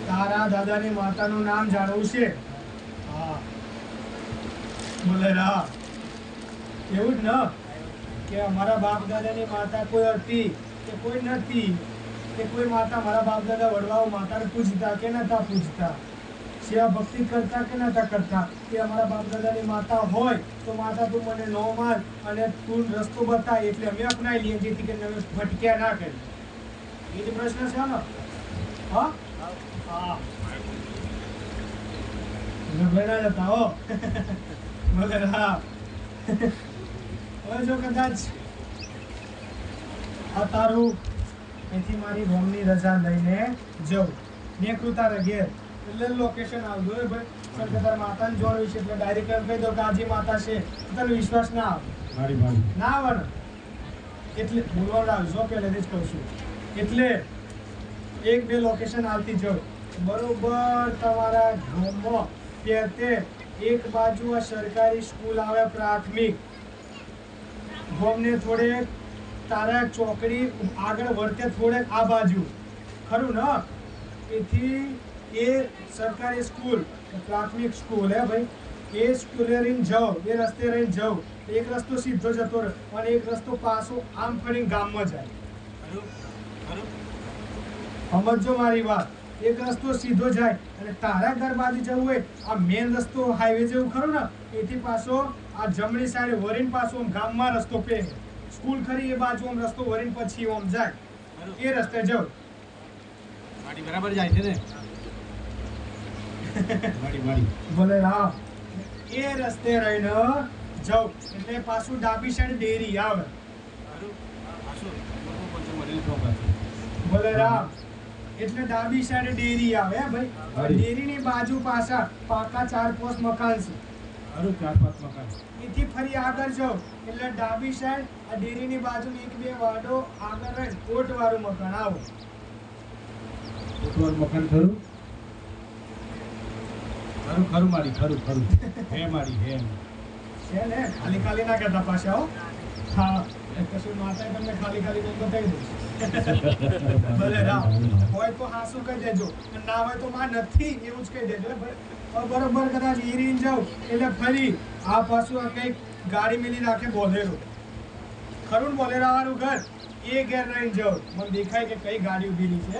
તારા દાદાની માતાનું નામ જાણવું છે? હા બોલે રા. એવું જ ન કે અમારા બાપ દાદાની માતા કોઈ હતી કે કોઈ નથી, કે કોઈ માતા મારા બાપ દાદા વડવાઓ માતાને પૂજતા કે નતા પૂજતા, સેવા ભક્તિ કરતા કે નતા કરતા. કે અમારા બાપ દાદાની માતા હોય તો માતા તું મને નો માર અને તું રસ્તો બતાય એટલે અમે અપનાવી લઈએ, જેથી કરીને અમે ભટક્યા ના કરીએ. એ જ પ્રશ્ન છે ને? હા હા ભેડા જતા હો મગર. હા હવે જો કદાચ આ તારું અહીંથી મારી હોમની રજા લઈને જવું નીકળું તારે ઘેર, એટલે લોકેશન આવજો ભાઈ. સર કે તારા માતાને જોડવી છે એટલે ડાયરેક્ટ એમ કહી દો કે આજી માતા છે, તને વિશ્વાસ ના આવે ના આવે ને એટલે બોલવા આવજો પહેલેથી જ કહું છું. એટલે એક બે લોકેશન આવતી જાઉં બરોબર તમારા ગામમાં તે એક બાજુ આ સરકારી સ્કૂલ આવે પ્રાથમિક, ગામને થોડે તારા ચોકડી આગળ વર્તે થોડે આ બાજુ ખરું ને, એથી એ સરકારી સ્કૂલ પ્રાથમિક સ્કૂલ હે ભાઈ, એ સ્કૂલે રહીને જાઓ, એ રસ્તે રહીને જાઓ. એક રસ્તો સીધો જતો રહે અને એક રસ્તો પાછો આમ ફરીને ગામમાં જાય. સમજો મારી વાત. એક રસ્તો સીધો જાય અને તારા ઘર બાજુ જવું હોય આ મેન રસ્તો હાઈવે જેવું ખરું ને, એથી પાછો આ જમણી સાઈડ વરીને પાછો આમ ગામમાં રસ્તો પે સ્કૂલ ખરી એ બાજુ આમ રસ્તો વરીને પછી આમ જાય, એ રસ્તે જાવ. ગાડી બરાબર જાય છે ને? બોલે હા એ રસ્તે રહીને જાવ એટલે પાછું ડાબી સાઈડ ડેરી આવે. બોલે રામ એટલે ડાબી સાઈડ ડેરી આવે ભાઈ. ડેરીની બાજુ પાછા પાકા 4-5 મકાન છે. એથી ફરી આગળ જાઓ એટલે ડાબી સાઈડ આ ડેરીની બાજુની 1-2 વાડો આગળ રહે કોટ વાળું મકાન આવો. મકાન ખરું ખરું ખરું મારી ખરું ખરું હે મારી હે છે ને, ખાલી ખાલી ના કરતા પાછા હો. હા કશું માતા તમને ખાલી ખાલી કોઈ બતાવી દઉં. ભલે રામ હોય તો હાસું કહી દેજો, ના હોય તો માં નથી એવું જ કહી દેજો. બરોબર કદાચ હીરીને જાવ એટલે ફરી આ પાછું આ કંઈક ગાડી મેલી રાખે બોલેરો ખરું ને, બોલેરા વાળું ઘર એ ઘેર રહીને જાવ. મને દેખાય કે કઈ ગાડી ઉભી રહી છે.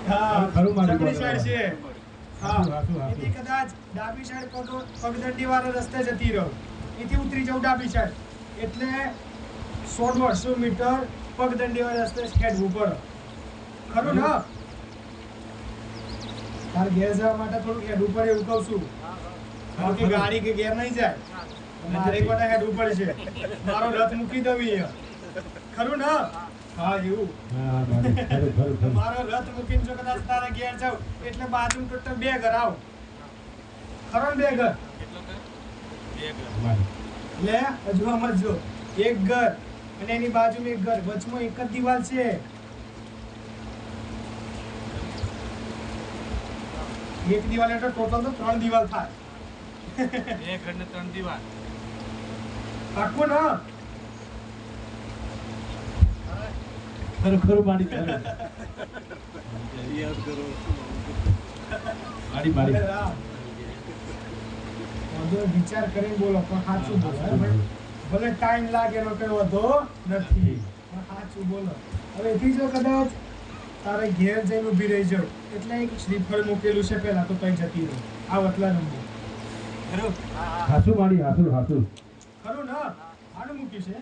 હા જમણી સાઈડ છે. હા એથી કદાચ ડાબી સાઈડ પગદંડી વાળા રસ્તે જતી રહો, એથી ઉતરી જાવ ડાબી સાઈડ એટલે 100-150 મીટર પગદંડી વાળા રસ્તે હેડવું પડે ખરું ને. તાર ઘેર જવા માટે થોડું હેડવું પડે એવું કહું છું, કે ગાડી કે ઘેર નહીં જાય, મારે એક વાર હેડવું પડશે. મારો રથ મૂકી દઉં ખરું ને. હા એવું મારો રથ મૂકીને જો કદાચ તારા ઘેર જાવ એટલે બાજુ ટોટલ 2 ઘર આવ ખરો ને. 2 ઘર લે હજુ સમજો. એક ઘર અને એની બાજુમાં એક ઘર, વચમાં એક જ દિવાલ છે. એક દિવાલ એટલે ટોટલ તો 3 દિવાલ થાય. 2 ઘર ને 3 દિવાલ પાક્કું ના? ખરું ખરું મારી ખરું મારી મારી વિચાર કરીને બોલો પણ સાચું બોલો ભલે ટાઈમ લાગે એનો કઈ વાંધો નથી, પણ સાચું બોલો. હવે એથી જો કદાચ તારે ઘેર જઈને ઊભી રહી જાવ એટલે એક શ્રીફળ મૂકેલું છે પેલા તો કઈ જતી રહો આ વટલા નંબર ખરું હાસુ મારી હાસુ હાસુ ખરું ને આનું મૂક્યું છે.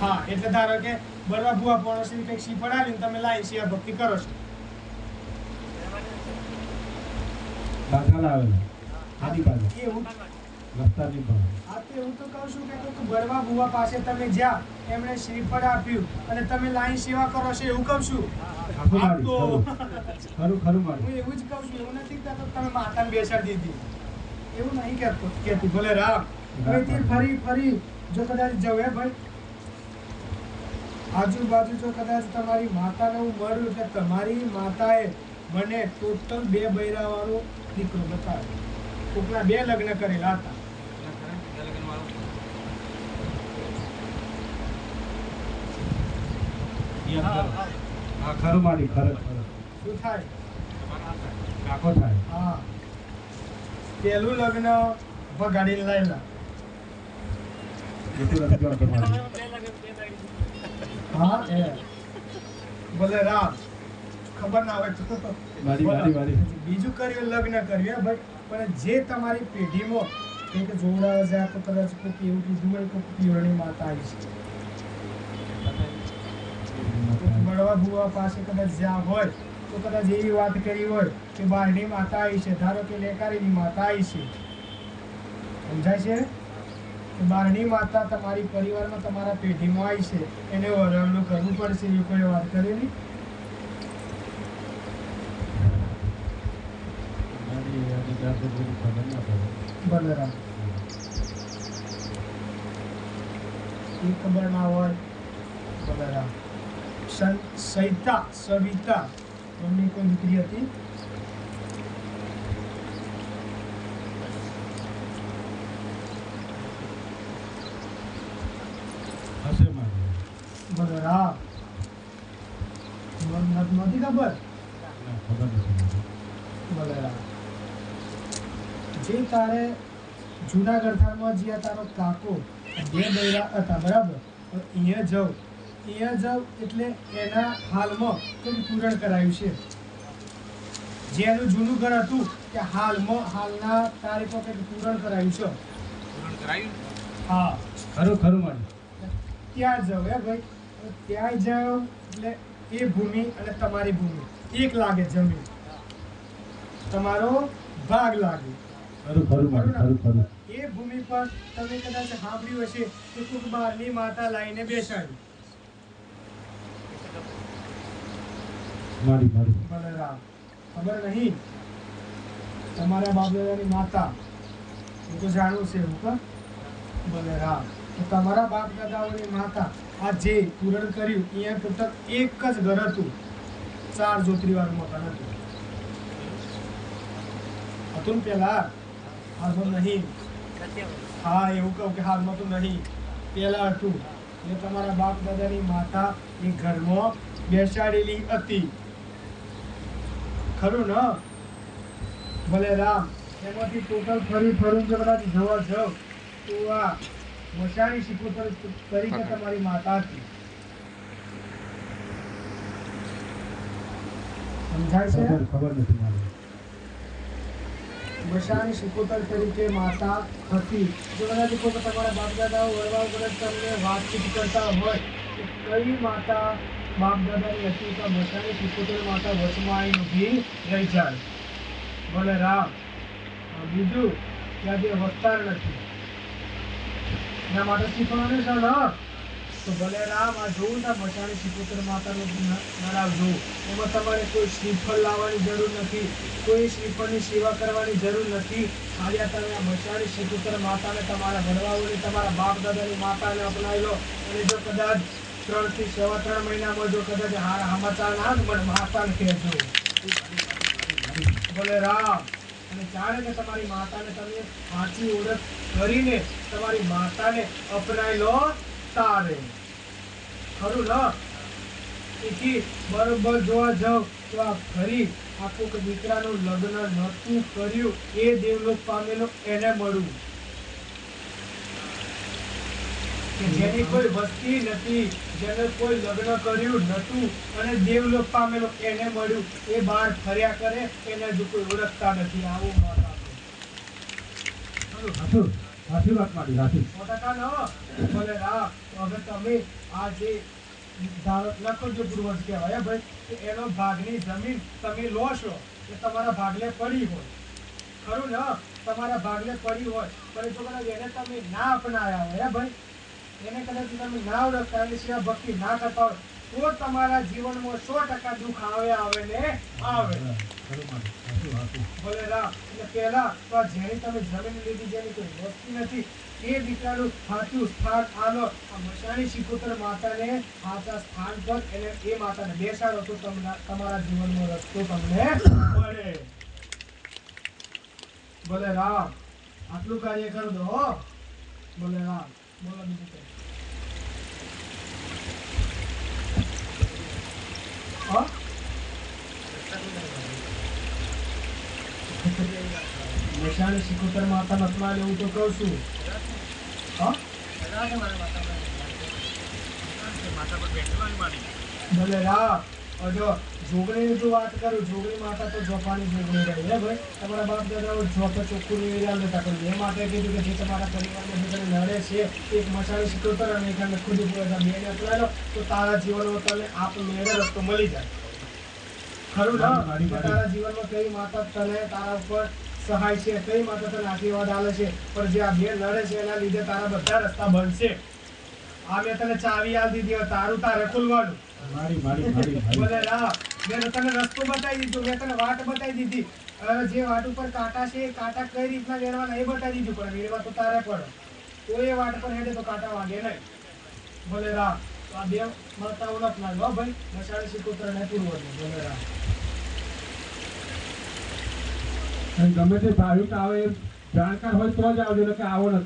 હા એટલે ધારો કે બરવા ભુવા પડોશી કંઈક શ્રીફળ આવીને તમે લાઈ સેવા ભક્તિ કરો છો. દાખલા આવેલા આદિ પાસે એવું રસ્તાની પર આ તો એવું તો કહું છું કે કોઈક બરવા ભુવા પાસે તમે જ્યાં એમણે શ્રીફળ આપ્યું અને તમે લાઈન સેવા કરો છો એવું કહું છું. ખરું ખરું મારી હું એવું જ કહું છું, એવું નથી કહેતો તમે માતાને બેસાડી દીધી, એવું નહીં કહેતી. ભલે રામ હવે ફરી જો કદાચ જવે ભાઈ આજુબાજુ જો કદાચ તમારી માતાને હું મળ્યું કે તમારી માતાએ મને ટોટલ 2 બૈરાવાળો દીકરો બતાવે. કોકના 2 લગ્ન કરેલા હતા. હા ખરું મારી ખરું શું થાય? કાકો થાય. હા, પહેલું લગ્ન બગાડીને લાયેલા. એટલું નથી કરતો મારી. હા એ ભલે રામ ખબર ના હોય તો મારી. બીજું કર્યું લગ્ન કર્યું હે ભાઈ, પણ જે તમારી પેઢીમાં કંઈક જોડાવા જાય તો કદાચ કોઈક એવું કીધું હોય કે પીવળની માતા આવી છે, બળવા ભુવા પાસે કદાચ જ્યાં હોય તો કદાચ એવી વાત કરી હોય કે બહારની માતા આવી છે, ધારો કે લેકારીની માતા આવી છે, સમજાય છે કે બહારની માતા તમારી પરિવારમાં તમારા પેઢીમાં આવી છે, એને વરણનું કરવું પડશે. એવી કોઈ વાત કરેલી? બલરામ એ ખબર ના હોય. બલરામ સવિતા એમની કોઈ દીકરી હતી. હશે મારી. બલરામ નથી ખબર. ખબર નથી. બલરામ જે તારે જુનાગઢમાં જ્યાં તારો કાકો 2 બૈરા હતા બરાબર, અહીંયા જાઉં એટલે એના હાલમાં કંઈક પૂરણ કરાયું છે. જે એનું જૂનું ઘર હતું કે હાલના તારીખો કંઈક પૂરણ કરાયું છે. હા ખરું મારી. ત્યાં જાઉં હે ભાઈ. ત્યાં જાઉં એટલે એ ભૂમિ અને તમારી ભૂમિ એક લાગે, જમીન તમારો ભાગ લાગે. ખરું મારી. એ ભૂમિ પર તમે કદાચ સાંભળ્યું હશે કે કોઈક બહારની માતા લાવીને બેસાડી. મારી. બલરામ ખબર નહીં તમારા બાપ દાદાની માતા? હું તો જાણું છે એવું કા? બલરામ તો તમારા બાપ દાદાઓની માતા આ જે પૂરણ કર્યું અહીંયા ટોટલ એક જ ઘર હતું, 4 જ્યોતિવાળું મકાન હતું ને પેલા. હાલમાં નહીં. હા એવું કહું કે હાલમાં તો નહીં, પેલા હતું. એટલે તમારા બાપ દાદાની માતા એ ઘરમાં બેસાડેલી હતી. ખરું ને? ભલે રામ એમાંથી ટોટલ ફરી જો કદાચ જોવા જાવ તો આ મશાની શિકોતર તરીકે તમારી માતા હતી. સમજાય છે? ખબર નથી મારી. મશાની શિકોતર તરીકે માતા હતી. જો કદાચ કોઈ તમારા બાપ દાદાઓ વડવાઓ કદાચ તમને વાતચીત કરતા હોય તો કઈ માતા બાપ દાદાની હતી તો મશાની શિકોતર માતા વચમાં આવીને ઊભી રહી જાય. ભલે રામ બીજું ત્યાં જે વસ્તાર નથી એના માટે શીખવાનું છે ને? તો ભલે રામ આ જોવું ને મશાની શિકોતર માતાનું નરાવ જોવું. એમાં તમારે કોઈ શ્રીફળ લાવવાની જરૂર નથી, કોઈ શ્રીફળની સેવા કરવાની જરૂર નથી. આજે તમે આ મશાની શિકોતર માતાને તમારા વડવાઓની તમારા બાપ દાદાની માતાને અપનાવી લો અને જો કદાચ 3 થી 3.25 મહિનામાં જો કદાચ સમાચાર ના મળે માતાને કહેજો. ભલે રામ અને જાણે કે તમારી માતાને તમે સાચી ઓળખ કરીને તમારી માતાને અપનાવી લો તારે. ખરું ને? એથી બરોબર જોવા જાવ તો આ ફરી આખું કે દીકરાનું લગ્ન નહોતું કર્યું એ દેવલોક પામેલો એને મળવું. કે જેની કોઈ વસ્તી નથી, જેને કોઈ લગ્ન કર્યું નતું અને દેવલોક પામેલો એને મળ્યું. એ બહાર ફર્યા કરે એને જો કોઈ ઓળખતા નથી. આવું માતા સાચી વાત મારી. 100% ભલે રામ. હવે તમે આ જે લખો જો પૂર્વજ કહેવાય ભાઈ કે એનો ભાગની જમીન તમે લો છો એ તમારા ભાગલે પડી હોય. ખરું ને? તમારા ભાગલે પડી હોય પણ જો કદાચ એને તમે ના અપનાવ્યા હોય ભાઈ, એને કદાચ તમે ના ઓળખતા એની સેવા ભક્તિ ના કરતા હોય તો તમારા જીવનમાં 100% દુઃખ આવે ને આવે. ખરું માડી. હાચું, હાચું. ભલે રામ. એટલે પહેલા તો આ જેની તમે જમીન લીધી, જેની કોઈ વસ્તી નથી, એ દીકરાનું સાચું સ્થાન આલો. આ મશાણી શિકોતર માતાને સાચા સ્થાન પર એને એ માતાને બેસાડો તો તમારા જીવનનો રસ્તો તમને મળે. ભલે રામ. આટલું કાર્ય કરી દો હો. ભલે રામ. બોલો બીજું કંઈ. હા? મશાણી શિકોતર માતા નથમાં લેવું તો કહું છું. હા? ભલે રામ. જો જોગણીની તો વાત કરું, જોગણી માતા તો જોપાની જોગણી રહી હે ભાઈ. તમારા બાપ દાદાઓ જોતો ચોખ્ખું એવી રહ્યા લેતા, પણ એ માટે કીધું કે જે તમારા પરિવારમાં જે તને નડે છે, એક મશાણી શિકોતર અને એક ખુદ બેને અપનાવી લો તો તારા જીવનમાં તને આપમેળે રસ્તો મળી જાય. ખરું ના? મારી. તારા જીવનમાં કઈ માતા તને તારા ઉપર સહાય છે, કઈ માતા તને આશીર્વાદ આલે છે, પણ જે આ બે લડે છે એના લીધે તારા બધા રસ્તા બનશે. આ મેં તને ચાવી આલ દીધી, તારું તારે ખુલવાનું. માડી, માડી, માડી, માડી. બોલે રામ. મેં તને રસ્તો બતાવી દીધો, મેં તને વાટ બતાવી દીધી. હવે જે વાટ ઉપર કાંટા છે એ કાંટા કઈ રીતના વેરવાના એ બતાવી દીધું, પણ વેરવા તો તારે પડે. તો એ વાટ પર હેડે તો કાંટા વાગે નહીં. બોલે રામ. તો આ બે માતાઓ નથી ના લો ભાઈ. મશાણી શિકોતર ને પૂર્વજ. બોલે રામ. અને ગમે તે ભાવિક આવે એ જાણકાર હોય તો જ આવજો, કે આવો નથી.